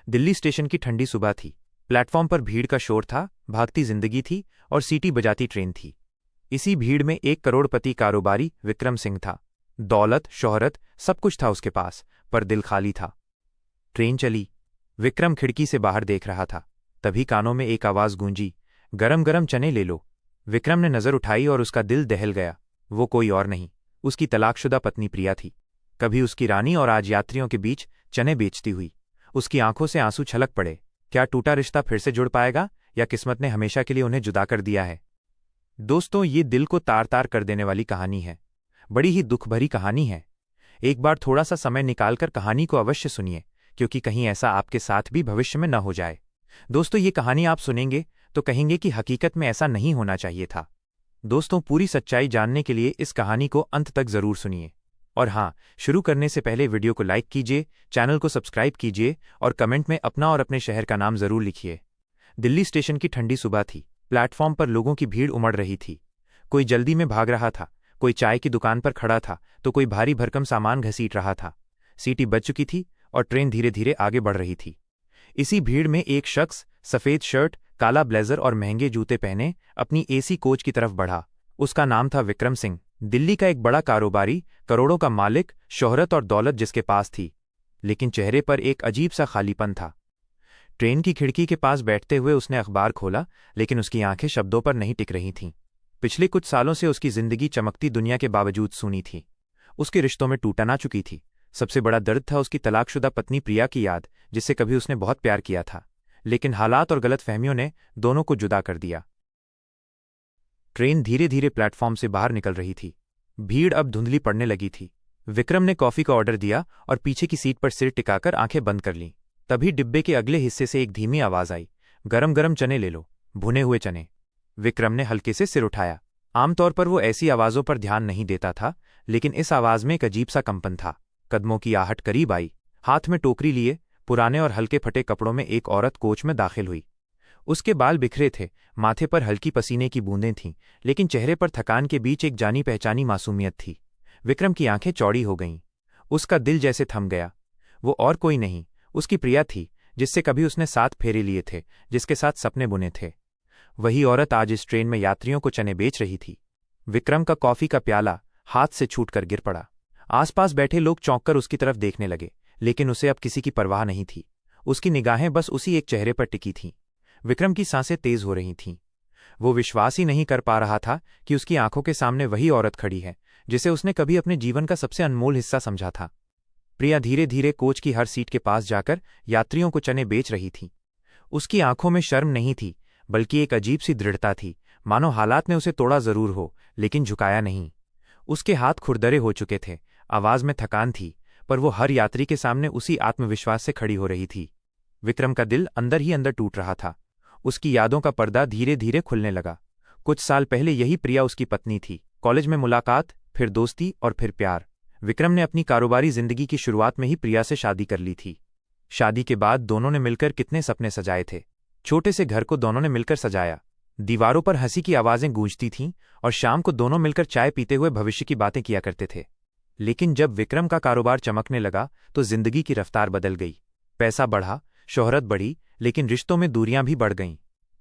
Delhi station की ठंडी सुबह थी। प्लेटफॉर्म पर भीड़ का शोर था, भागती जिंदगी थी और सीटी बजाती ट्रेन थी। इसी भीड़ में एक करोड़पति कारोबारी विक्रम सिंह था। दौलत, शोहरत, सब कुछ था उसके पास, पर दिल खाली था। ट्रेन चली। विक्रम खिड़की से बाहर देख रहा था। तभी कानों में एक आवाज गूंजी, गरम गरम चने ले लो। विक्रम ने नजर उठाई और उसका दिल दहल गया। वो कोई और नहीं, उसकी तलाकशुदा पत्नी प्रिया थी। कभी उसकी रानी और आज यात्रियों के बीच चने बेचती हुई। उसकी आंखों से आंसू छलक पड़े। क्या टूटा रिश्ता फिर से जुड़ पाएगा, या किस्मत ने हमेशा के लिए उन्हें जुदा कर दिया है? दोस्तों, ये दिल को तार तार कर देने वाली कहानी है। बड़ी ही दुख भरी कहानी है। एक बार थोड़ा सा समय निकालकर कहानी को अवश्य सुनिए, क्योंकि कहीं ऐसा आपके साथ भी भविष्य में न हो जाए। दोस्तों, ये कहानी आप सुनेंगे तो कहेंगे कि हकीकत में ऐसा नहीं होना चाहिए था। दोस्तों, पूरी सच्चाई जानने के लिए इस कहानी को अंत तक जरूर सुनिए। और हाँ, शुरू करने से पहले वीडियो को लाइक कीजिए, चैनल को सब्सक्राइब कीजिए और कमेंट में अपना और अपने शहर का नाम जरूर लिखिए। दिल्ली स्टेशन की ठंडी सुबह थी। प्लेटफॉर्म पर लोगों की भीड़ उमड़ रही थी। कोई जल्दी में भाग रहा था, कोई चाय की दुकान पर खड़ा था, तो कोई भारी भरकम सामान घसीट रहा था। सीटी बज चुकी थी और ट्रेन धीरे धीरे आगे बढ़ रही थी। इसी भीड़ में एक शख्स सफेद शर्ट, काला ब्लेजर और महंगे जूते पहने अपनी एसी कोच की तरफ बढ़ा। उसका नाम था विक्रम सिंह। दिल्ली का एक बड़ा कारोबारी, करोड़ों का मालिक, शोहरत और दौलत जिसके पास थी, लेकिन चेहरे पर एक अजीब सा खालीपन था। ट्रेन की खिड़की के पास बैठते हुए उसने अखबार खोला, लेकिन उसकी आंखें शब्दों पर नहीं टिक रही थीं। पिछले कुछ सालों से उसकी जिंदगी चमकती दुनिया के बावजूद सूनी थी। उसके रिश्तों में टूटन आ चुकी थी। सबसे बड़ा दर्द था उसकी तलाकशुदा पत्नी प्रिया की याद, जिससे कभी उसने बहुत प्यार किया था, लेकिन हालात और गलतफहमियों ने दोनों को जुदा कर दिया। ट्रेन धीरे धीरे प्लेटफॉर्म से बाहर निकल रही थी। भीड़ अब धुंधली पड़ने लगी थी। विक्रम ने कॉफी का ऑर्डर दिया और पीछे की सीट पर सिर टिकाकर आंखें बंद कर लीं। तभी डिब्बे के अगले हिस्से से एक धीमी आवाज आई, गरम गरम चने ले लो, भुने हुए चने। विक्रम ने हल्के से सिर उठाया। आमतौर पर वो ऐसी आवाजों पर ध्यान नहीं देता था, लेकिन इस आवाज में एक अजीब सा कंपन था। कदमों की आहट करीब आई। हाथ में टोकरी लिए पुराने और हल्के फटे कपड़ों में एक औरत कोच में दाखिल हुई। उसके बाल बिखरे थे, माथे पर हल्की पसीने की बूंदें थीं, लेकिन चेहरे पर थकान के बीच एक जानी पहचानी मासूमियत थी। विक्रम की आंखें चौड़ी हो गईं। उसका दिल जैसे थम गया। वो और कोई नहीं, उसकी प्रिया थी, जिससे कभी उसने 7 फेरे लिए थे, जिसके साथ सपने बुने थे। वही औरत आज इस ट्रेन में यात्रियों को चने बेच रही थी। विक्रम का कॉफी का प्याला हाथ से छूटकर गिर पड़ा। आसपास बैठे लोग चौंककर उसकी तरफ देखने लगे, लेकिन उसे अब किसी की परवाह नहीं थी। उसकी निगाहें बस उसी एक चेहरे पर टिकी थीं। विक्रम की सांसें तेज हो रही थीं। वो विश्वास ही नहीं कर पा रहा था कि उसकी आंखों के सामने वही औरत खड़ी है, जिसे उसने कभी अपने जीवन का सबसे अनमोल हिस्सा समझा था। प्रिया धीरे धीरे कोच की हर सीट के पास जाकर यात्रियों को चने बेच रही थी। उसकी आंखों में शर्म नहीं थी, बल्कि एक अजीब सी दृढ़ता थी, मानो हालात ने उसे तोड़ा जरूर हो, लेकिन झुकाया नहीं। उसके हाथ खुरदरे हो चुके थे, आवाज में थकान थी, पर वो हर यात्री के सामने उसी आत्मविश्वास से खड़ी हो रही थी। विक्रम का दिल अंदर ही अंदर टूट रहा था। उसकी यादों का पर्दा धीरे धीरे खुलने लगा। कुछ साल पहले यही प्रिया उसकी पत्नी थी। कॉलेज में मुलाकात, फिर दोस्ती और फिर प्यार। विक्रम ने अपनी कारोबारी जिंदगी की शुरुआत में ही प्रिया से शादी कर ली थी। शादी के बाद दोनों ने मिलकर कितने सपने सजाए थे। छोटे से घर को दोनों ने मिलकर सजाया। दीवारों पर हंसी की आवाजें गूंजती थीं और शाम को दोनों मिलकर चाय पीते हुए भविष्य की बातें किया करते थे। लेकिन जब विक्रम का कारोबार चमकने लगा तो जिंदगी की रफ्तार बदल गई। पैसा बढ़ा, शोहरत बढ़ी, लेकिन रिश्तों में दूरियां भी बढ़ गईं।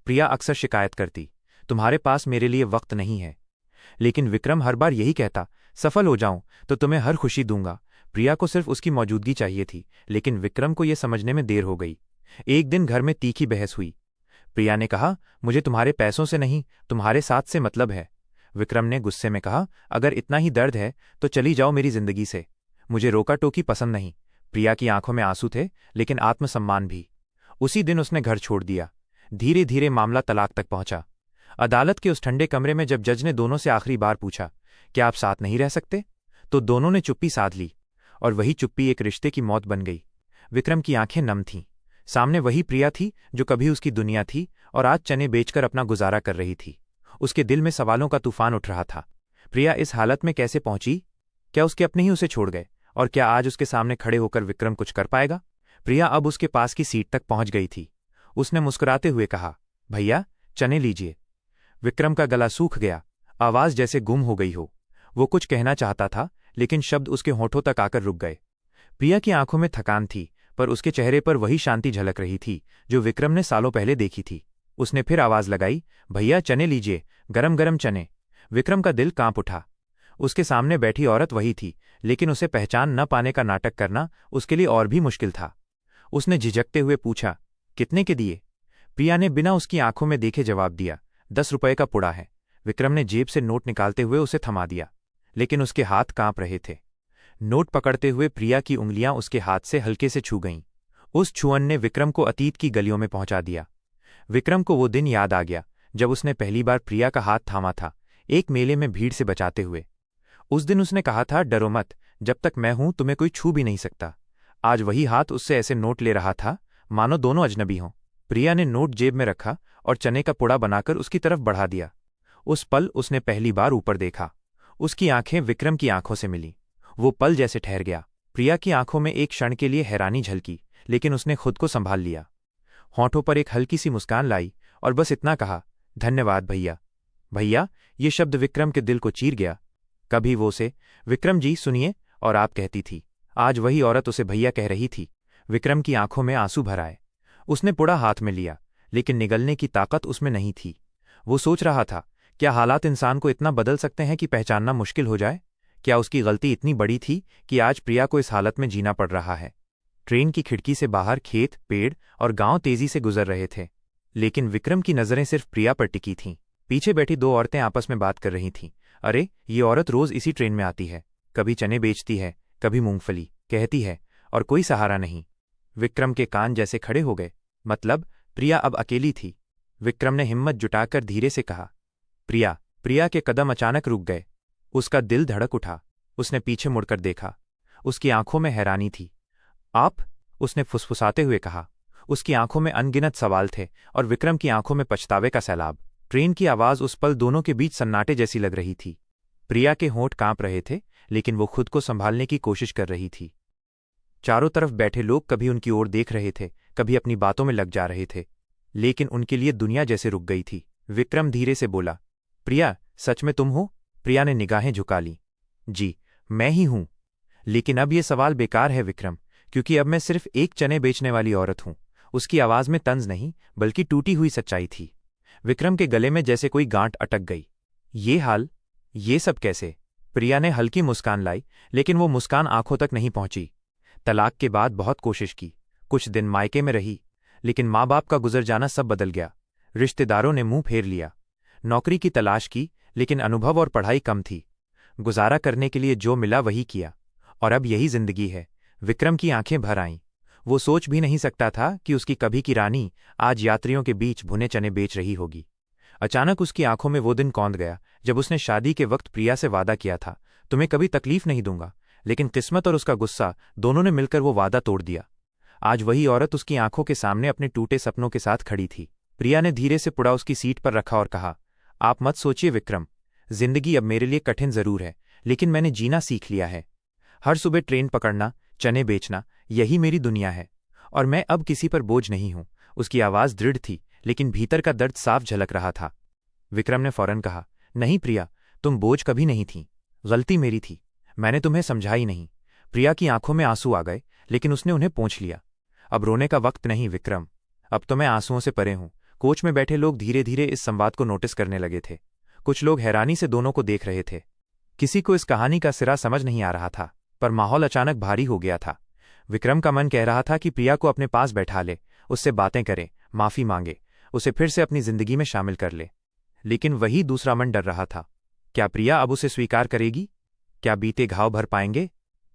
प्रिया अक्सर शिकायत करती, तुम्हारे पास मेरे लिए वक्त नहीं है। लेकिन विक्रम हर बार यही कहता, सफल हो जाऊं तो तुम्हें हर खुशी दूंगा। प्रिया को सिर्फ उसकी मौजूदगी चाहिए थी, लेकिन विक्रम को यह समझने में देर हो गई। एक दिन घर में तीखी बहस हुई। प्रिया ने कहा, मुझे तुम्हारे पैसों से नहीं, तुम्हारे साथ से मतलब है। विक्रम ने गुस्से में कहा, अगर इतना ही दर्द है तो चली जाओ मेरी जिंदगी से, मुझे रोका टोकी पसंद नहीं। प्रिया की आंखों में आंसू थे, लेकिन आत्मसम्मान भी। उसी दिन उसने घर छोड़ दिया। धीरे धीरे मामला तलाक तक पहुंचा। अदालत के उस ठंडे कमरे में जब जज ने दोनों से आखिरी बार पूछा, क्या आप साथ नहीं रह सकते, तो दोनों ने चुप्पी साध ली, और वही चुप्पी एक रिश्ते की मौत बन गई। विक्रम की आंखें नम थीं। सामने वही प्रिया थी जो कभी उसकी दुनिया थी और आज चने बेचकर अपना गुजारा कर रही थी। उसके दिल में सवालों का तूफान उठ रहा था। प्रिया इस हालत में कैसे पहुंची? क्या उसके अपने ही उसे छोड़ गए? और क्या आज उसके सामने खड़े होकर विक्रम कुछ कर पाएगा? प्रिया अब उसके पास की सीट तक पहुंच गई थी। उसने मुस्कुराते हुए कहा, भैया चने लीजिए। विक्रम का गला सूख गया, आवाज जैसे गुम हो गई हो। वो कुछ कहना चाहता था, लेकिन शब्द उसके होठों तक आकर रुक गए। प्रिया की आंखों में थकान थी, पर उसके चेहरे पर वही शांति झलक रही थी जो विक्रम ने सालों पहले देखी थी। उसने फिर आवाज लगाई, भैया चने लीजिए, गरम गरम चने। विक्रम का दिल कांप उठा। उसके सामने बैठी औरत वही थी, लेकिन उसे पहचान न पाने का नाटक करना उसके लिए और भी मुश्किल था। उसने झिझकते हुए पूछा, कितने के दिए? प्रिया ने बिना उसकी आंखों में देखे जवाब दिया, 10 रुपए का पुड़ा है। विक्रम ने जेब से नोट निकालते हुए उसे थमा दिया, लेकिन उसके हाथ कांप रहे थे। नोट पकड़ते हुए प्रिया की उंगलियां उसके हाथ से हल्के से छू गईं। उस छुअन ने विक्रम को अतीत की गलियों में पहुंचा दिया। विक्रम को वो दिन याद आ गया जब उसने पहली बार प्रिया का हाथ थामा था, एक मेले में भीड़ से बचाते हुए। उस दिन उसने कहा था, डरो मत, जब तक मैं हूं तुम्हें कोई छू भी नहीं सकता। आज वही हाथ उससे ऐसे नोट ले रहा था मानो दोनों अजनबी हों। प्रिया ने नोट जेब में रखा और चने का पुड़ा बनाकर उसकी तरफ बढ़ा दिया। उस पल उसने पहली बार ऊपर देखा। उसकी आंखें विक्रम की आंखों से मिली। वो पल जैसे ठहर गया। प्रिया की आंखों में एक क्षण के लिए हैरानी झलकी, लेकिन उसने खुद को संभाल लिया। होंठों पर एक हल्की सी मुस्कान लाई और बस इतना कहा, धन्यवाद भैया। भैया, ये शब्द विक्रम के दिल को चीर गया। कभी वो उसे विक्रम जी सुनिए और आप कहती थी, आज वही औरत उसे भैया कह रही थी। विक्रम की आंखों में आंसू भर आए। उसने पुड़ा हाथ में लिया, लेकिन निगलने की ताकत उसमें नहीं थी। वो सोच रहा था, क्या हालात इंसान को इतना बदल सकते हैं कि पहचानना मुश्किल हो जाए? क्या उसकी गलती इतनी बड़ी थी कि आज प्रिया को इस हालत में जीना पड़ रहा है? ट्रेन की खिड़की से बाहर खेत, पेड़ और गांव तेजी से गुजर रहे थे, लेकिन विक्रम की नजरें सिर्फ प्रिया पर टिकी थीं। पीछे बैठी दो औरतें आपस में बात कर रही थीं। अरे, ये औरत रोज इसी ट्रेन में आती है, कभी चने बेचती है, कभी मूंगफली, कहती है, और कोई सहारा नहीं। विक्रम के कान जैसे खड़े हो गए। मतलब प्रिया अब अकेली थी। विक्रम ने हिम्मत जुटाकर धीरे से कहा, प्रिया। प्रिया के कदम अचानक रुक गए। उसका दिल धड़क उठा। उसने पीछे मुड़कर देखा। उसकी आंखों में हैरानी थी। आप? उसने फुसफुसाते हुए कहा। उसकी आंखों में अनगिनत सवाल थे और विक्रम की आंखों में पछतावे का सैलाब। ट्रेन की आवाज उस पल दोनों के बीच सन्नाटे जैसी लग रही थी। प्रिया के होंठ कांप रहे थे, लेकिन वो खुद को संभालने की कोशिश कर रही थी। चारों तरफ बैठे लोग कभी उनकी ओर देख रहे थे, कभी अपनी बातों में लग जा रहे थे, लेकिन उनके लिए दुनिया जैसे रुक गई थी। विक्रम धीरे से बोला, प्रिया, सच में तुम हो? प्रिया ने निगाहें झुका लीं। जी, मैं ही हूं। लेकिन अब ये सवाल बेकार है विक्रम, क्योंकि अब मैं सिर्फ एक चने बेचने वाली औरत हूं। उसकी आवाज में तंज नहीं, बल्कि टूटी हुई सच्चाई थी। विक्रम के गले में जैसे कोई गांठ अटक गई। ये हाल, ये सब कैसे? प्रिया ने हल्की मुस्कान लाई, लेकिन वो मुस्कान आंखों तक नहीं पहुंची। तलाक के बाद बहुत कोशिश की, कुछ दिन मायके में रही, लेकिन माँ बाप का गुजर जाना सब बदल गया। रिश्तेदारों ने मुंह फेर लिया। नौकरी की तलाश की, लेकिन अनुभव और पढ़ाई कम थी। गुजारा करने के लिए जो मिला वही किया, और अब यही जिंदगी है। विक्रम की आंखें भर आईं। वो सोच भी नहीं सकता था कि उसकी कभी की रानी आज यात्रियों के बीच भुने चने बेच रही होगी। अचानक उसकी आंखों में वो दिन कौंध गया जब उसने शादी के वक्त प्रिया से वादा किया था, तुम्हें कभी तकलीफ नहीं दूंगा। लेकिन किस्मत और उसका गुस्सा दोनों ने मिलकर वो वादा तोड़ दिया। आज वही औरत उसकी आंखों के सामने अपने टूटे सपनों के साथ खड़ी थी। प्रिया ने धीरे से पुड़ा उसकी सीट पर रखा और कहा, आप मत सोचिए विक्रम, जिंदगी अब मेरे लिए कठिन जरूर है, लेकिन मैंने जीना सीख लिया है। हर सुबह ट्रेन पकड़ना, चने बेचना, यही मेरी दुनिया है, और मैं अब किसी पर बोझ नहीं हूं। उसकी आवाज दृढ़ थी, लेकिन भीतर का दर्द साफ झलक रहा था। विक्रम ने फौरन कहा, नहीं प्रिया, तुम बोझ कभी नहीं थी। गलती मेरी थी, मैंने तुम्हें समझाई नहीं। प्रिया की आंखों में आंसू आ गए, लेकिन उसने उन्हें पोंछ लिया। अब रोने का वक्त नहीं विक्रम, अब तो मैं आंसुओं से परे हूं। कोच में बैठे लोग धीरे धीरे इस संवाद को नोटिस करने लगे थे। कुछ लोग हैरानी से दोनों को देख रहे थे। किसी को इस कहानी का सिरा समझ नहीं आ रहा था, पर माहौल अचानक भारी हो गया था। विक्रम का मन कह रहा था कि प्रिया को अपने पास बैठा ले, उससे बातें करे, माफी मांगे, उसे फिर से अपनी जिंदगी में शामिल कर ले। लेकिन वही दूसरा मन डर रहा था। क्या प्रिया अब उसे स्वीकार करेगी? क्या बीते घाव भर पाएंगे?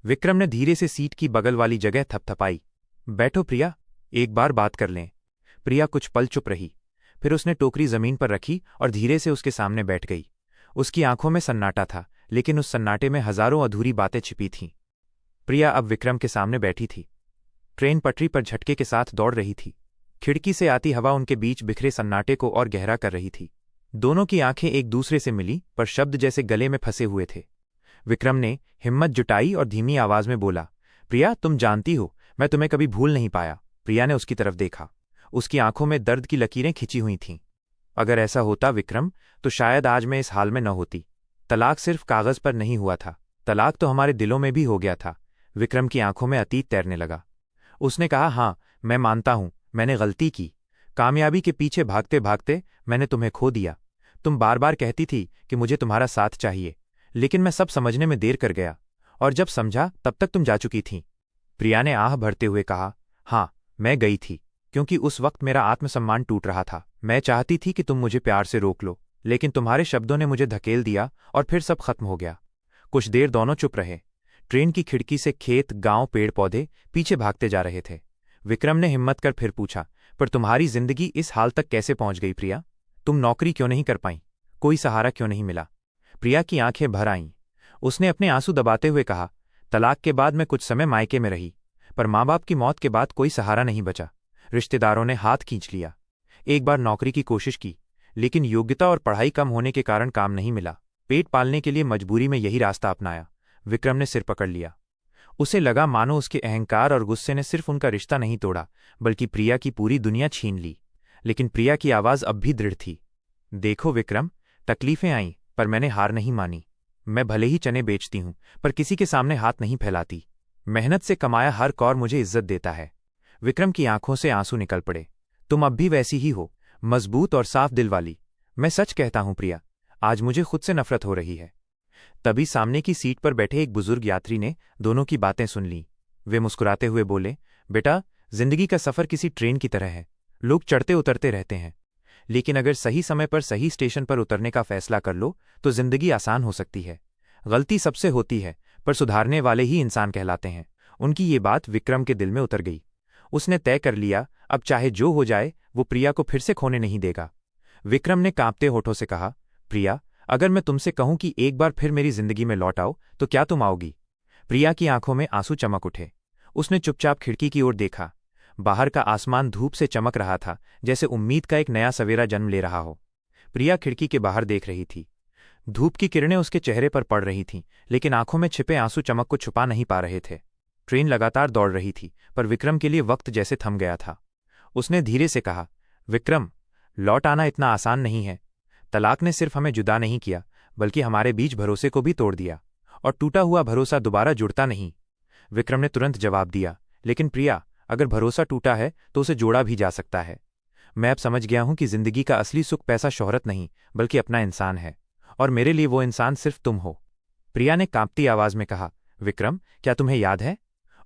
विक्रम ने धीरे से सीट की बगल वाली जगह थपथपाई। बैठो प्रिया, एक बार बात कर लें। प्रिया कुछ पल चुप रही, फिर उसने टोकरी जमीन पर रखी और धीरे से उसके सामने बैठ गई। उसकी आंखों में सन्नाटा था, लेकिन उस सन्नाटे में हजारों अधूरी बातें छिपी थीं। प्रिया अब विक्रम के सामने बैठी थी। ट्रेन पटरी पर झटके के साथ दौड़ रही थी। खिड़की से आती हवा उनके बीच बिखरे सन्नाटे को और गहरा कर रही थी। दोनों की आंखें एक दूसरे से मिली, पर शब्द जैसे गले में फंसे हुए थे। विक्रम ने हिम्मत जुटाई और धीमी आवाज में बोला, प्रिया, तुम जानती हो, मैं तुम्हें कभी भूल नहीं पाया। प्रिया ने उसकी तरफ देखा। उसकी आंखों में दर्द की लकीरें खिंची हुई थीं। अगर ऐसा होता विक्रम, तो शायद आज मैं इस हाल में न होती। तलाक सिर्फ कागज पर नहीं हुआ था, तलाक तो हमारे दिलों में भी हो गया था। विक्रम की आंखों में अतीत तैरने लगा। उसने कहा, हाँ, मैं मानता हूं, मैंने गलती की। कामयाबी के पीछे भागते भागते मैंने तुम्हें खो दिया। तुम बार बार कहती थी कि मुझे तुम्हारा साथ चाहिए, लेकिन मैं सब समझने में देर कर गया, और जब समझा तब तक तुम जा चुकी थीं। प्रिया ने आह भरते हुए कहा, हाँ, मैं गई थी, क्योंकि उस वक्त मेरा आत्मसम्मान टूट रहा था। मैं चाहती थी कि तुम मुझे प्यार से रोक लो, लेकिन तुम्हारे शब्दों ने मुझे धकेल दिया और फिर सब खत्म हो गया। कुछ देर दोनों चुप रहे। ट्रेन की खिड़की से खेत, गांव, पेड़ पौधे पीछे भागते जा रहे थे। विक्रम ने हिम्मत कर फिर पूछा, पर तुम्हारी जिंदगी इस हाल तक कैसे पहुंच गई प्रिया? तुम नौकरी क्यों नहीं कर पाई? कोई सहारा क्यों नहीं मिला? प्रिया की आंखें भर आईं। उसने अपने आंसू दबाते हुए कहा, तलाक के बाद मैं कुछ समय मायके में रही, पर माँ बाप की मौत के बाद कोई सहारा नहीं बचा। रिश्तेदारों ने हाथ खींच लिया। एक बार नौकरी की कोशिश की, लेकिन योग्यता और पढ़ाई कम होने के कारण काम नहीं मिला। पेट पालने के लिए मजबूरी में यही रास्ता अपनाया। विक्रम ने सिर पकड़ लिया। उसे लगा मानो उसके अहंकार और गुस्से ने सिर्फ उनका रिश्ता नहीं तोड़ा, बल्कि प्रिया की पूरी दुनिया छीन ली। लेकिन प्रिया की आवाज अब भी दृढ़ थी। देखो विक्रम, तकलीफें आईं, पर मैंने हार नहीं मानी। मैं भले ही चने बेचती हूं, पर किसी के सामने हाथ नहीं फैलाती। मेहनत से कमाया हर कौर मुझे इज्जत देता है। विक्रम की आंखों से आंसू निकल पड़े। तुम अब भी वैसी ही हो, मजबूत और साफ दिल वाली। मैं सच कहता हूं प्रिया, आज मुझे खुद से नफरत हो रही है। तभी सामने की सीट पर बैठे एक बुजुर्ग यात्री ने दोनों की बातें सुन लीं। वे मुस्कुराते हुए बोले, बेटा, जिंदगी का सफर किसी ट्रेन की तरह है। लोग चढ़ते उतरते रहते हैं, लेकिन अगर सही समय पर सही स्टेशन पर उतरने का फैसला कर लो तो जिंदगी आसान हो सकती है। गलती सबसे होती है, पर सुधारने वाले ही इंसान कहलाते हैं। उनकी ये बात विक्रम के दिल में उतर गई। उसने तय कर लिया, अब चाहे जो हो जाए वो प्रिया को फिर से खोने नहीं देगा। विक्रम ने कांपते होठों से कहा, प्रिया, अगर मैं तुमसे कहूं कि एक बार फिर मेरी जिंदगी में लौट आओ तो क्या तुम आओगी? प्रिया की आंखों में आंसू चमक उठे। उसने चुपचाप खिड़की की ओर देखा। बाहर का आसमान धूप से चमक रहा था, जैसे उम्मीद का एक नया सवेरा जन्म ले रहा हो। प्रिया खिड़की के बाहर देख रही थी। धूप की किरणें उसके चेहरे पर पड़ रही थीं, लेकिन आंखों में छिपे आंसू चमक को छुपा नहीं पा रहे थे। ट्रेन लगातार दौड़ रही थी, पर विक्रम के लिए वक्त जैसे थम गया था। उसने धीरे से कहा, विक्रम, लौट आना इतना आसान नहीं है। तलाक ने सिर्फ हमें जुदा नहीं किया, बल्कि हमारे बीच भरोसे को भी तोड़ दिया, और टूटा हुआ भरोसा दोबारा जुड़ता नहीं। विक्रम ने तुरंत जवाब दिया, लेकिन प्रिया, अगर भरोसा टूटा है तो उसे जोड़ा भी जा सकता है। मैं अब समझ गया हूं कि जिंदगी का असली सुख पैसा, शोहरत नहीं, बल्कि अपना इंसान है, और मेरे लिए वो इंसान सिर्फ तुम हो। प्रिया ने कांपती आवाज में कहा, विक्रम, क्या तुम्हें याद है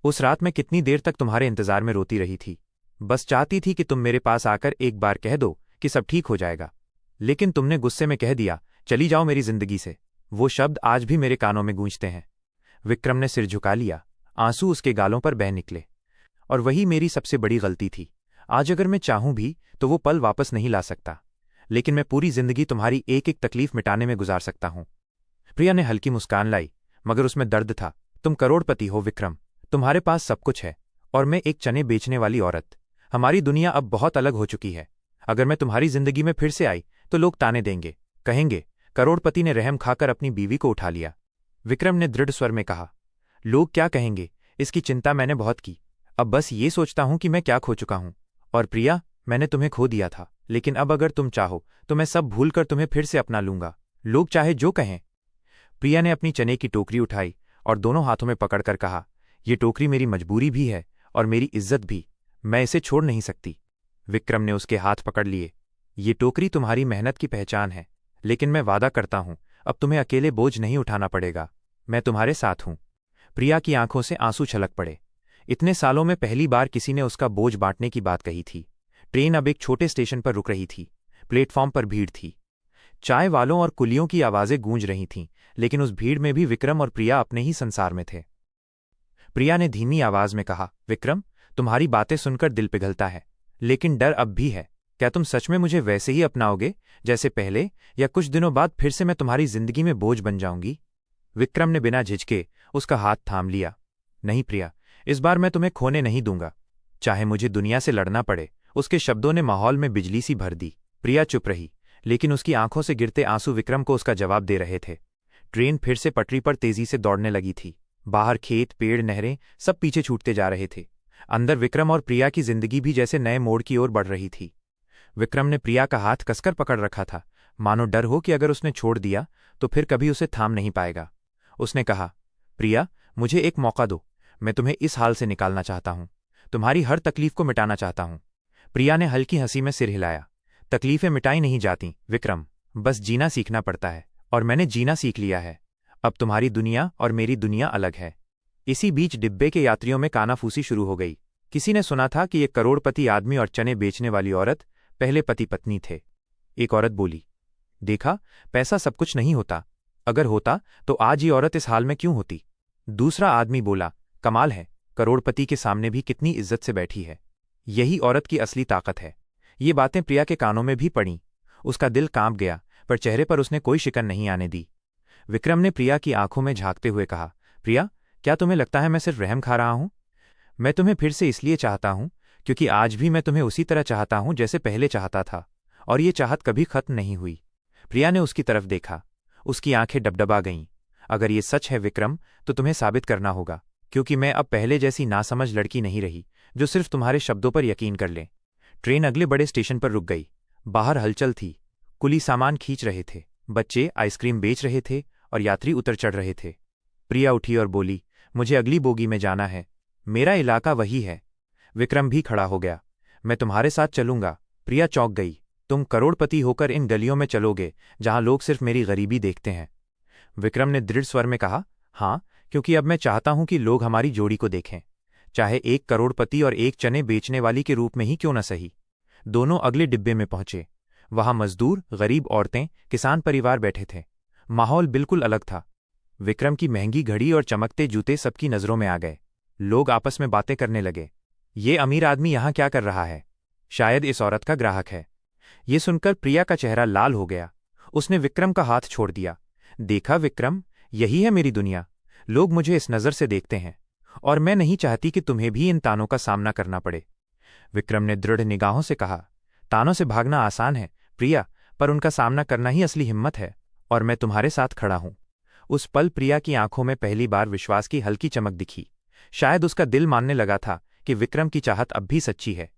उस रात मैं कितनी देर तक तुम्हारे इंतजार में रोती रही थी? बस चाहती थी कि तुम मेरे पास आकर एक बार कह दो कि सब ठीक हो जाएगा, लेकिन तुमने गुस्से में कह दिया, चली जाओ मेरी जिंदगी से। वो शब्द आज भी मेरे कानों में गूंजते हैं। विक्रम ने सिर झुका लिया। आंसू उसके गालों पर बह निकले। और वही मेरी सबसे बड़ी गलती थी। आज अगर मैं चाहूं भी तो वो पल वापस नहीं ला सकता, लेकिन मैं पूरी जिंदगी तुम्हारी एक एक तकलीफ मिटाने में गुजार सकता हूं। प्रिया ने हल्की मुस्कान लाई, मगर उसमें दर्द था। तुम करोड़पति हो विक्रम, तुम्हारे पास सब कुछ है, और मैं एक चने बेचने वाली औरत। हमारी दुनिया अब बहुत अलग हो चुकी है। अगर मैं तुम्हारी जिंदगी में फिर से आई तो लोग ताने देंगे, कहेंगे करोड़पति ने रहम खाकर अपनी बीवी को उठा लिया। विक्रम ने दृढ़ स्वर में कहा, लोग क्या कहेंगे, इसकी चिंता मैंने बहुत की। अब बस ये सोचता हूं कि मैं क्या खो चुका हूं। और प्रिया, मैंने तुम्हें खो दिया था, लेकिन अब अगर तुम चाहो तो मैं सब भूलकर तुम्हें फिर से अपना लूंगा, लोग चाहे जो कहें। प्रिया ने अपनी चने की टोकरी उठाई और दोनों हाथों में पकड़कर कहा, यह टोकरी मेरी मजबूरी भी है और मेरी इज्जत भी। मैं इसे छोड़ नहीं सकती। विक्रम ने उसके हाथ पकड़ लिए। ये टोकरी तुम्हारी मेहनत की पहचान है, लेकिन मैं वादा करता हूं, अब तुम्हें अकेले बोझ नहीं उठाना पड़ेगा। मैं तुम्हारे साथ हूं। प्रिया की आंखों से आंसू छलक पड़े। इतने सालों में पहली बार किसी ने उसका बोझ बांटने की बात कही थी। ट्रेन अब एक छोटे स्टेशन पर रुक रही थी। प्लेटफॉर्म पर भीड़ थी। चाय वालों और कुलियों की आवाजें गूंज रही थीं, लेकिन उस भीड़ में भी विक्रम और प्रिया अपने ही संसार में थे। प्रिया ने धीमी आवाज में कहा, विक्रम, तुम्हारी बातें सुनकर दिल पिघलता है, लेकिन डर अब भी है। क्या तुम सच में मुझे वैसे ही अपनाओगे जैसे पहले, या कुछ दिनों बाद फिर से मैं तुम्हारी जिंदगी में बोझ बन जाऊंगी? विक्रम ने बिना झिझके उसका हाथ थाम लिया। नहीं प्रिया, इस बार मैं तुम्हें खोने नहीं दूंगा, चाहे मुझे दुनिया से लड़ना पड़े। उसके शब्दों ने माहौल में बिजली सी भर दी। प्रिया चुप रही, लेकिन उसकी आंखों से गिरते आंसू विक्रम को उसका जवाब दे रहे थे। ट्रेन फिर से पटरी पर तेजी से दौड़ने लगी थी। बाहर खेत, पेड़, नहरें सब पीछे छूटते जा रहे थे। अंदर विक्रम और प्रिया की जिंदगी भी जैसे नए मोड़ की ओर बढ़ रही थी। विक्रम ने प्रिया का हाथ कसकर पकड़ रखा था, मानो डर हो कि अगर उसने छोड़ दिया तो फिर कभी उसे थाम नहीं पाएगा। उसने कहा, प्रिया, मुझे एक मौका दो। मैं तुम्हें इस हाल से निकालना चाहता हूं। तुम्हारी हर तकलीफ को मिटाना चाहता हूं। प्रिया ने हल्की हंसी में सिर हिलाया। तकलीफें मिटाई नहीं जाती विक्रम, बस जीना सीखना पड़ता है, और मैंने जीना सीख लिया है। अब तुम्हारी दुनिया और मेरी दुनिया अलग है। इसी बीच डिब्बे के यात्रियों में कानाफूसी शुरू हो गई। किसी ने सुना था कि एक करोड़पति आदमी और चने बेचने वाली औरत पहले पति पत्नी थे। एक औरत बोली, देखा, पैसा सब कुछ नहीं होता। अगर होता तो आज ये औरत इस हाल में क्यों होती। दूसरा आदमी बोला, कमाल है, करोड़पति के सामने भी कितनी इज्जत से बैठी है। यही औरत की असली ताकत है। ये बातें प्रिया के कानों में भी पड़ीं। उसका दिल कांप गया, पर चेहरे पर उसने कोई शिकन नहीं आने दी। विक्रम ने प्रिया की आंखों में झांकते हुए कहा, प्रिया, क्या तुम्हें लगता है मैं सिर्फ रहम खा रहा हूं? मैं तुम्हें फिर से इसलिए चाहता हूं क्योंकि आज भी मैं तुम्हें उसी तरह चाहता हूं जैसे पहले चाहता था, और ये चाहत कभी खत्म नहीं हुई। प्रिया ने उसकी तरफ देखा। उसकी आंखें डबडबा गईं। अगर ये सच है विक्रम, तो तुम्हें साबित करना होगा, क्योंकि मैं अब पहले जैसी नासमझ लड़की नहीं रही जो सिर्फ तुम्हारे शब्दों पर यकीन कर ले। ट्रेन अगले बड़े स्टेशन पर रुक गई। बाहर हलचल थी। कुली सामान खींच रहे थे, बच्चे आइसक्रीम बेच रहे थे और यात्री उतर चढ़ रहे थे। प्रिया उठी और बोली, मुझे अगली बोगी में जाना है, मेरा इलाका वही है। विक्रम भी खड़ा हो गया। मैं तुम्हारे साथ चलूंगा। प्रिया चौंक गई। तुम करोड़पति होकर इन गलियों में चलोगे जहां लोग सिर्फ मेरी गरीबी देखते हैं? विक्रम ने दृढ़ स्वर में कहा, हाँ, क्योंकि अब मैं चाहता हूं कि लोग हमारी जोड़ी को देखें, चाहे एक करोड़पति और एक चने बेचने वाली के रूप में ही क्यों न सही। दोनों अगले डिब्बे में पहुंचे। वहां मजदूर, गरीब औरतें, किसान परिवार बैठे थे। माहौल बिल्कुल अलग था। विक्रम की महंगी घड़ी और चमकते जूते सबकी नजरों में आ गए। लोग आपस में बातें करने लगे। ये अमीर आदमी यहां क्या कर रहा है? शायद इस औरत का ग्राहक है। ये सुनकर प्रिया का चेहरा लाल हो गया। उसने विक्रम का हाथ छोड़ दिया। देखा विक्रम, यही है मेरी दुनिया। लोग मुझे इस नज़र से देखते हैं, और मैं नहीं चाहती कि तुम्हें भी इन तानों का सामना करना पड़े। विक्रम ने दृढ़ निगाहों से कहा, तानों से भागना आसान है प्रिया, पर उनका सामना करना ही असली हिम्मत है, और मैं तुम्हारे साथ खड़ा हूं। उस पल प्रिया की आंखों में पहली बार विश्वास की हल्की चमक दिखी। शायद उसका दिल मानने लगा था कि विक्रम की चाहत अब भी सच्ची है।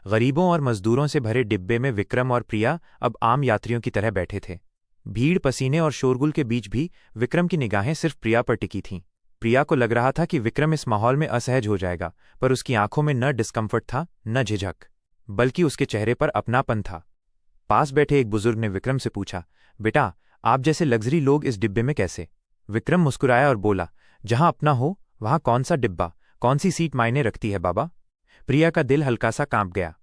गरीबों और मजदूरों से भरे डिब्बे में विक्रम और प्रिया अब आम यात्रियों की तरह बैठे थे। भीड़, पसीने और शोरगुल के बीच भी विक्रम की निगाहें सिर्फ प्रिया पर टिकी थीं। प्रिया को लग रहा था कि विक्रम इस माहौल में असहज हो जाएगा, पर उसकी आंखों में न डिस्कम्फर्ट था, न झिझक, बल्कि उसके चेहरे पर अपनापन था। पास बैठे एक बुजुर्ग ने विक्रम से पूछा, बेटा, आप जैसे लग्जरी लोग इस डिब्बे में कैसे? विक्रम मुस्कुराया और बोला, जहां अपना हो वहां कौन सा डिब्बा, कौन सी सीट मायने रखती है बाबा। प्रिया का दिल हल्का सा कांप गया।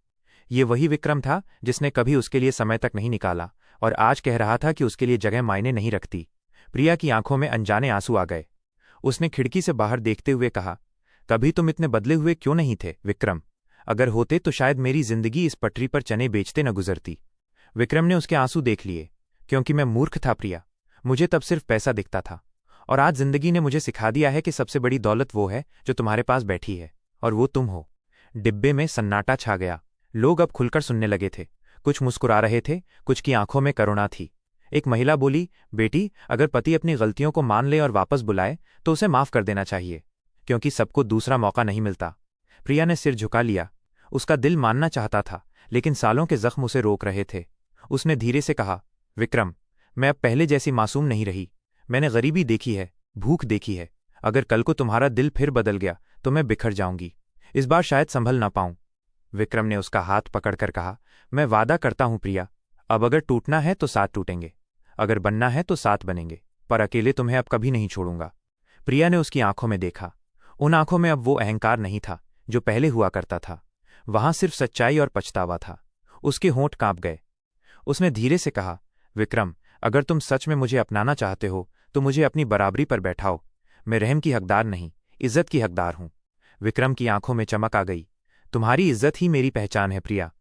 ये वही विक्रम था जिसने कभी उसके लिए समय तक नहीं निकाला, और आज कह रहा था कि उसके लिए जगह मायने नहीं रखती। प्रिया की आंखों में अनजाने आंसू आ गए। उसने खिड़की से बाहर देखते हुए कहा, कभी तुम इतने बदले हुए क्यों नहीं थे विक्रम? अगर होते तो शायद मेरी जिंदगी इस पटरी पर चने बेचते न गुजरती। विक्रम ने उसके आंसू देख लिए। क्योंकि मैं मूर्ख था प्रिया, मुझे तब सिर्फ पैसा दिखता था, और आज जिंदगी ने मुझे सिखा दिया है कि सबसे बड़ी दौलत वो है जो तुम्हारे पास बैठी है, और वो तुम हो। डिब्बे में सन्नाटा छा गया। लोग अब खुलकर सुनने लगे थे। कुछ मुस्कुरा रहे थे, कुछ की आंखों में करुणा थी। एक महिला बोली, बेटी, अगर पति अपनी गलतियों को मान ले और वापस बुलाए तो उसे माफ कर देना चाहिए, क्योंकि सबको दूसरा मौका नहीं मिलता। प्रिया ने सिर झुका लिया। उसका दिल मानना चाहता था, लेकिन सालों के जख्म उसे रोक रहे थे। उसने धीरे से कहा, विक्रम, मैं अब पहले जैसी मासूम नहीं रही। मैंने गरीबी देखी है, भूख देखी है। अगर कल को तुम्हारा दिल फिर बदल गया तो मैं बिखर जाऊंगी। इस बार शायद संभल ना पाऊं। विक्रम ने उसका हाथ पकड़कर कहा, मैं वादा करता हूं प्रिया, अब अगर टूटना है तो साथ टूटेंगे, अगर बनना है तो साथ बनेंगे, पर अकेले तुम्हें अब कभी नहीं छोड़ूंगा। प्रिया ने उसकी आंखों में देखा। उन आंखों में अब वो अहंकार नहीं था जो पहले हुआ करता था। वहां सिर्फ सच्चाई और पछतावा था। उसके होंठ कांप गए। उसने धीरे से कहा, विक्रम, अगर तुम सच में मुझे अपनाना चाहते हो तो मुझे अपनी बराबरी पर बैठाओ। मैं रहम की हकदार नहीं, इज्जत की हकदार हूं। विक्रम की आंखों में चमक आ गई। तुम्हारी इज्जत ही मेरी पहचान है प्रिया,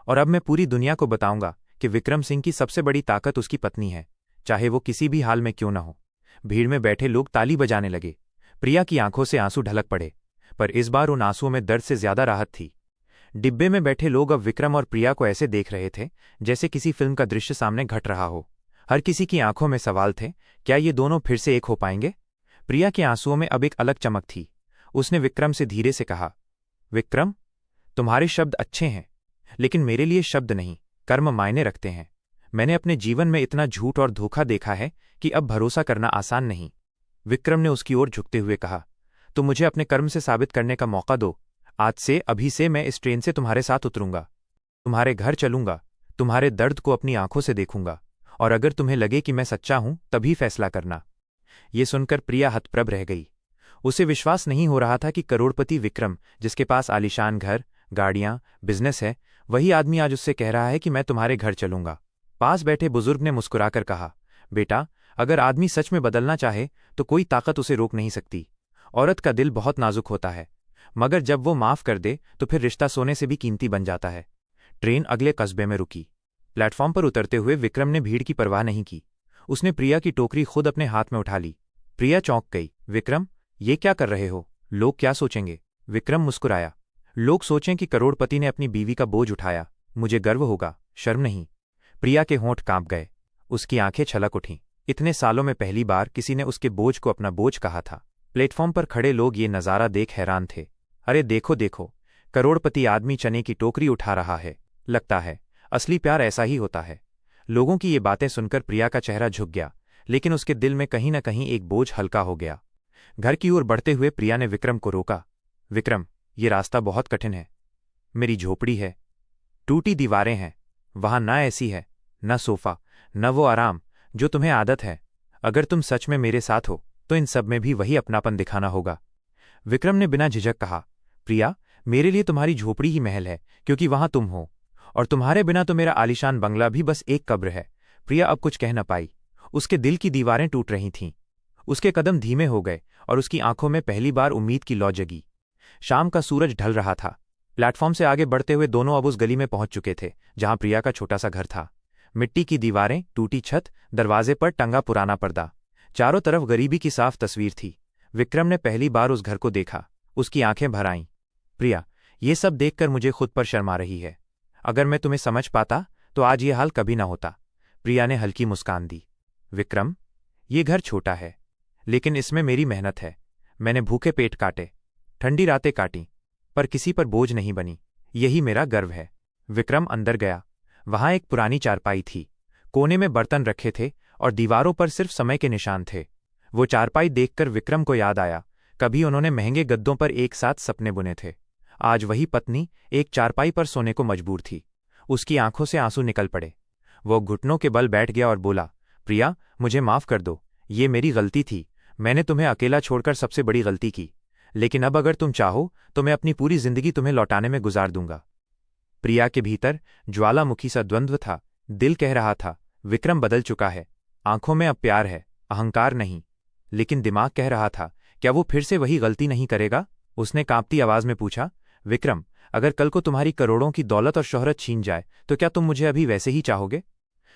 और अब मैं पूरी दुनिया को बताऊंगा कि विक्रम सिंह की सबसे बड़ी ताकत उसकी पत्नी है, चाहे वो किसी भी हाल में क्यों न हो। भीड़ में बैठे लोग ताली बजाने लगे। प्रिया की आंखों से आंसू ढलक पड़े, पर इस बार उन आंसुओं में दर्द से ज्यादा राहत थी। डिब्बे में बैठे लोग अब विक्रम और प्रिया को ऐसे देख रहे थे जैसे किसी फिल्म का दृश्य सामने घट रहा हो। हर किसी की आंखों में सवाल थे, क्या ये दोनों फिर से एक हो पाएंगे? प्रिया के आंसुओं में अब एक अलग चमक थी। उसने विक्रम से धीरे से कहा, विक्रम, तुम्हारे शब्द अच्छे हैं, लेकिन मेरे लिए शब्द नहीं, कर्म मायने रखते हैं। मैंने अपने जीवन में इतना झूठ और धोखा देखा है कि अब भरोसा करना आसान नहीं। विक्रम ने उसकी ओर झुकते हुए कहा, तो मुझे अपने कर्म से साबित करने का मौका दो। आज से अभी से मैं इस ट्रेन से तुम्हारे साथ उतरूंगा, तुम्हारे घर चलूंगा, तुम्हारे दर्द को अपनी आंखों से देखूंगा, और अगर तुम्हें लगे कि मैं सच्चा हूं तभी फैसला करना। ये सुनकर प्रिया हतप्रभ रह गई। उसे विश्वास नहीं हो रहा था कि करोड़पति विक्रम, जिसके पास आलीशान घर, गाड़ियां, बिजनेस है, वही आदमी आज उससे कह रहा है कि मैं तुम्हारे घर चलूंगा। पास बैठे बुजुर्ग ने मुस्कुराकर कहा, बेटा, अगर आदमी सच में बदलना चाहे तो कोई ताकत उसे रोक नहीं सकती। औरत का दिल बहुत नाजुक होता है, मगर जब वो माफ कर दे तो फिर रिश्ता सोने से भी कीमती बन जाता है। ट्रेन अगले कस्बे में रुकी। प्लेटफॉर्म पर उतरते हुए विक्रम ने भीड़ की परवाह नहीं की। उसने प्रिया की टोकरी खुद अपने हाथ में उठा ली। प्रिया चौंक गई। विक्रम, ये क्या कर रहे हो? लोग क्या सोचेंगे? विक्रम मुस्कुराया। लोग सोचें कि करोड़पति ने अपनी बीवी का बोझ उठाया, मुझे गर्व होगा, शर्म नहीं। प्रिया के होंठ कांप गए, उसकी आंखें छलक उठीं। इतने सालों में पहली बार किसी ने उसके बोझ को अपना बोझ कहा था। प्लेटफॉर्म पर खड़े लोग ये नज़ारा देख हैरान थे। अरे देखो देखो, करोड़पति आदमी चने की टोकरी उठा रहा है। लगता है असली प्यार ऐसा ही होता है। लोगों की ये बातें सुनकर प्रिया का चेहरा झुक गया, लेकिन उसके दिल में कहीं न कहीं एक बोझ हल्का हो गया। घर की ओर बढ़ते हुए प्रिया ने विक्रम को रोका। विक्रम, ये रास्ता बहुत कठिन है। मेरी झोपड़ी है, टूटी दीवारें हैं, वहां ना ऐसी है, न सोफा, न वो आराम जो तुम्हें आदत है। अगर तुम सच में मेरे साथ हो तो इन सब में भी वही अपनापन दिखाना होगा। विक्रम ने बिना झिझक कहा, प्रिया, मेरे लिए तुम्हारी झोपड़ी ही महल है, क्योंकि वहां तुम हो, और तुम्हारे बिना तो मेरा आलीशान बंगला भी बस एक कब्र है। प्रिया अब कुछ कह न पाई। उसके दिल की दीवारें टूट रही थीं। उसके कदम धीमे हो गए और उसकी आंखों में पहली बार उम्मीद की लौ जगी। शाम का सूरज ढल रहा था। प्लेटफॉर्म से आगे बढ़ते हुए दोनों अब उस गली में पहुंच चुके थे जहां प्रिया का छोटा सा घर था। मिट्टी की दीवारें, टूटी छत, दरवाजे पर टंगा पुराना पर्दा, चारों तरफ गरीबी की साफ तस्वीर थी। विक्रम ने पहली बार उस घर को देखा। उसकी आंखें भर आईं। प्रिया, ये सब देखकर मुझे खुद पर शर्म आ रही है। अगर मैं तुम्हें समझ पाता तो आज ये हाल कभी ना होता। प्रिया ने हल्की मुस्कान दी। विक्रम, ये घर छोटा है, लेकिन इसमें मेरी मेहनत है। मैंने भूखे पेट काटे, ठंडी रातें काटी, पर किसी पर बोझ नहीं बनी। यही मेरा गर्व है। विक्रम अंदर गया। वहां एक पुरानी चारपाई थी। कोने में बर्तन रखे थे और दीवारों पर सिर्फ समय के निशान थे। वो चारपाई देखकर विक्रम को याद आया, कभी उन्होंने महंगे गद्दों पर एक साथ सपने बुने थे। आज वही पत्नी एक चारपाई पर सोने को मजबूर थी। उसकी आंखों से आंसू निकल पड़े। वो घुटनों के बल बैठ गया और बोला, प्रिया, मुझे माफ कर दो, ये मेरी गलती थी। मैंने तुम्हें अकेला छोड़कर सबसे बड़ी गलती की, लेकिन अब अगर तुम चाहो तो मैं अपनी पूरी जिंदगी तुम्हें लौटाने में गुजार दूंगा। प्रिया के भीतर ज्वालामुखी सा द्वंद्व था। दिल कह रहा था, विक्रम बदल चुका है, आंखों में अब प्यार है, अहंकार नहीं। लेकिन दिमाग कह रहा था, क्या वो फिर से वही गलती नहीं करेगा? उसने कांपती आवाज में पूछा, विक्रम, अगर कल को तुम्हारी करोड़ों की दौलत और शोहरत छीन जाए तो क्या तुम मुझे अभी वैसे ही चाहोगे?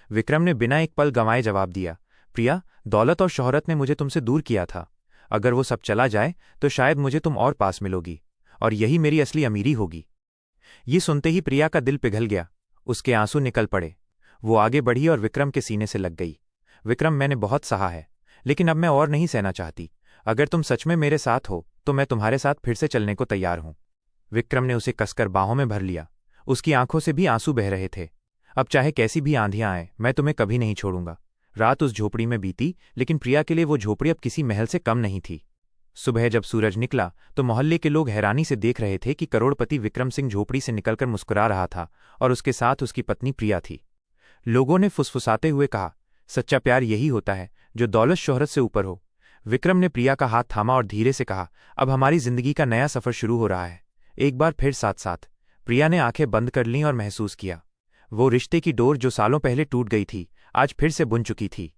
विक्रम ने बिना एक पल गंवाए जवाब दिया, प्रिया, दौलत और शोहरत ने मुझे तुमसे दूर किया था। अगर वो सब चला जाए तो शायद मुझे तुम और पास मिलोगी, और यही मेरी असली अमीरी होगी। ये सुनते ही प्रिया का दिल पिघल गया। उसके आंसू निकल पड़े। वो आगे बढ़ी और विक्रम के सीने से लग गई। विक्रम, मैंने बहुत सहा है, लेकिन अब मैं और नहीं सहना चाहती। अगर तुम सच में मेरे साथ हो तो मैं तुम्हारे साथ फिर से चलने को तैयार हूं। विक्रम ने उसे कसकर बाहों में भर लिया। उसकी आंखों से भी आंसू बह रहे थे। अब चाहे कैसी भी आंधियां आए, मैं तुम्हें कभी नहीं छोड़ूंगा। रात उस झोपड़ी में बीती, लेकिन प्रिया के लिए वो झोपड़ी अब किसी महल से कम नहीं थी। सुबह जब सूरज निकला तो मोहल्ले के लोग हैरानी से देख रहे थे कि करोड़पति विक्रम सिंह झोपड़ी से निकलकर मुस्कुरा रहा था, और उसके साथ उसकी पत्नी प्रिया थी। लोगों ने फुसफुसाते हुए कहा, सच्चा प्यार यही होता है जो दौलत शोहरत से ऊपर हो। विक्रम ने प्रिया का हाथ थामा और धीरे से कहा, अब हमारी जिंदगी का नया सफर शुरू हो रहा है। एक बार फिर साथ साथ। प्रिया ने आंखें बंद कर लीं और महसूस किया, वो रिश्ते की डोर जो सालों पहले टूट गई थी आज फिर से बुन चुकी थी।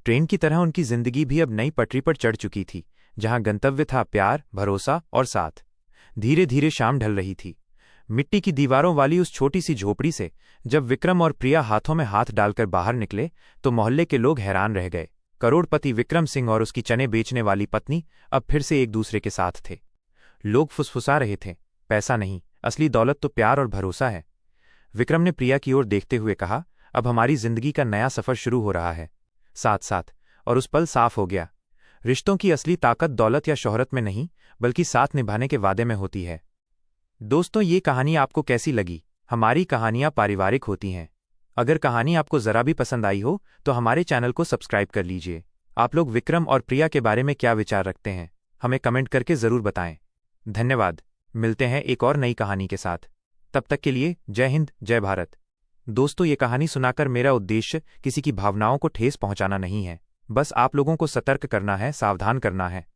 ट्रेन की तरह उनकी जिंदगी भी अब नई पटरी पर चढ़ चुकी थी, जहां गंतव्य था प्यार, भरोसा और साथ। धीरे धीरे शाम ढल रही थी। मिट्टी की दीवारों वाली उस छोटी सी झोपड़ी से जब विक्रम और प्रिया हाथों में हाथ डालकर बाहर निकले तो मोहल्ले के लोग हैरान रह गए। करोड़पति विक्रम सिंह और उसकी चने बेचने वाली पत्नी अब फिर से एक दूसरे के साथ थे। लोग फुसफुसा रहे थे, पैसा नहीं, असली दौलत तो प्यार और भरोसा है। विक्रम ने प्रिया की ओर देखते हुए कहा, अब हमारी जिंदगी का नया सफर शुरू हो रहा है, साथ साथ। और उस पल साफ हो गया, रिश्तों की असली ताकत दौलत या शोहरत में नहीं, बल्कि साथ निभाने के वादे में होती है। दोस्तों, ये कहानी आपको कैसी लगी? हमारी कहानियां पारिवारिक होती हैं। अगर कहानी आपको जरा भी पसंद आई हो तो हमारे चैनल को सब्सक्राइब कर लीजिए। आप लोग विक्रम और प्रिया के बारे में क्या विचार रखते हैं, हमें कमेंट करके जरूर बताएं। धन्यवाद। मिलते हैं एक और नई कहानी के साथ। तब तक के लिए जय हिंद, जय भारत। दोस्तों, ये कहानी सुनाकर मेरा उद्देश्य किसी की भावनाओं को ठेस पहुंचाना नहीं है, बस आप लोगों को सतर्क करना है, सावधान करना है।